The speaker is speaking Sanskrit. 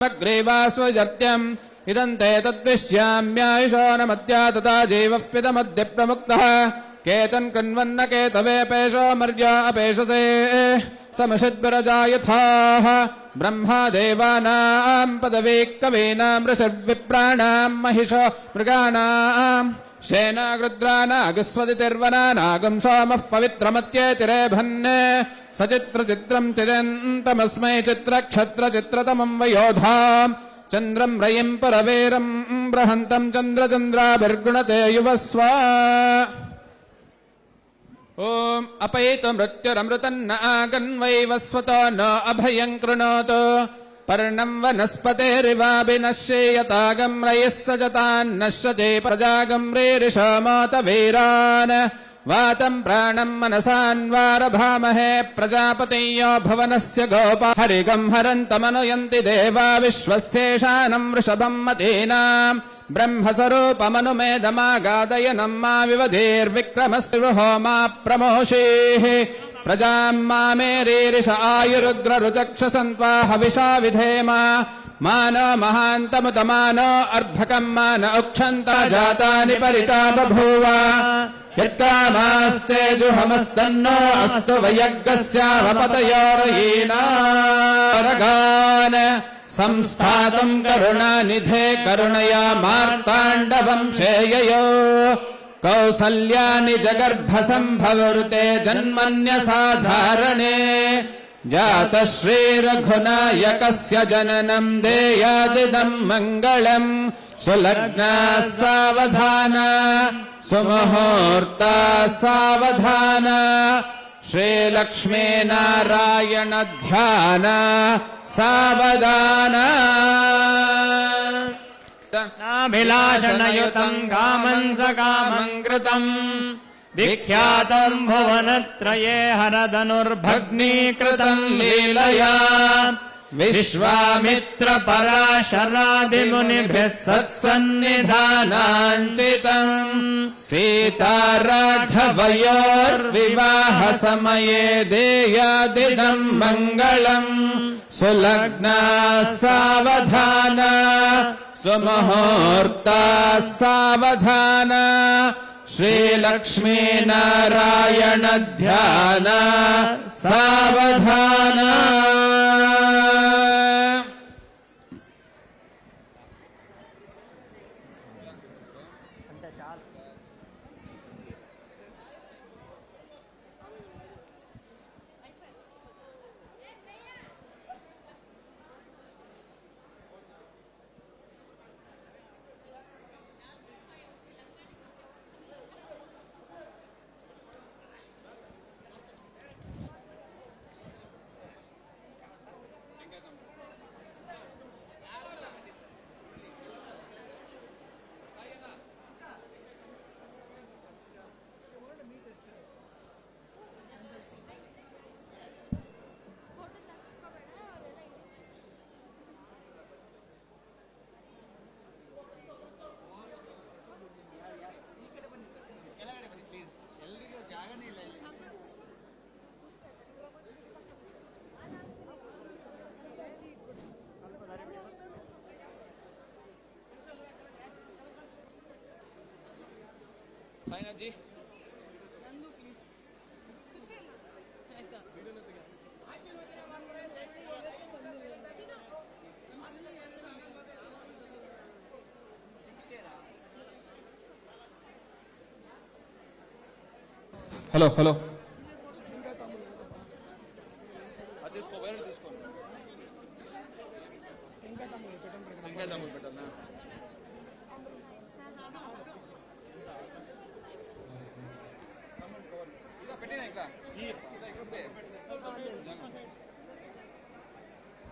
ग्रीवास्वजर्त्यम् इदन्ते तद्विश्याम्यायुषो न मद्या तथा जीवः पितमद्य प्रमुक्तः केतन् कृण्वन्न केतवेपेशो मर्या अपेशसे समषद्विरजायथाः ब्रह्मा देवानाम् पदवी कवीनाम् ऋषिर्विप्राणाम् महिषो मृगाणाम् शेनागृद्रानागस्वदितिर्वनानागम् सोमः पवित्रमत्येतिरेभन् सचित्रचित्रम् चिरन्तमस्मै चित्रक्षत्रचित्रतमम् वयोधाम् चन्द्रम् रयिम् परवीरम् बृहन्तम् चन्द्रचन्द्राभिर्गुणते युवस्व ओम् अपैतु मृत्युरमृतन्न आगन्वैवस्वतो न अभयम् कृणोतु पर्णम् वनस्पतेरिवाभिनश्येयतागम् रयिः सजतान्नश्यते प्रजागम्रेरिषमोतवीरान् वातम् प्राणम् मनसान्वारभामहे प्रजापतयो भवनस्य गोपा हरिगम् हरन्तमनुयन्ति देवा विश्वस्येषानम् वृषभम् मतीनाम् ब्रह्मस्वरूपमनुमेदमागादयनम् मा विवधीर्विक्रमस्य होमा प्रमोषेः प्रजाम् मामेरीरिष आयुरुग्ररुचक्षसन्त्वा हविषा विधेम मानो महान्तमुतमानो अर्भकम् मान उक्षन्ता जातानि परिता बभूव यत्कामास्ते जुहमस्तन्नो अस्तु वयग्गस्यावपतयोरयीनारगान् संस्थातुम् करुणानिधे करुणया मार्ताण्डवम् शेययो कौसल्यानि जगर्भसम्भवृते जन्मन्यसाधारणे जातः श्रीरघुनायकस्य जननम् देयादिदम् मङ्गलम् सुलग्नाः सावधाना सुमुहूर्ताः सावधाना श्रीलक्ष्मीनारायण ध्यान सावधाना नाभिलाषणयुतम् कामम् सकामम् कृतम् विख्यातम् भुवनत्रये हरधनुर्भग्नीकृतम् लीलया विश्वामित्रपराशरादिमुनिभिः सत्सन्निधानाञ्चितम् सीताराघवयोर्विवाहसमये देयादिदम् मङ्गलम् सुलग्नाः सावधाना सुमुहूर्ताः सावधाना श्रीलक्ष्मीनारायण ध्यान सावधाना साईनाथ जी हेलो हेलो పెట్టినా ఇక్కడ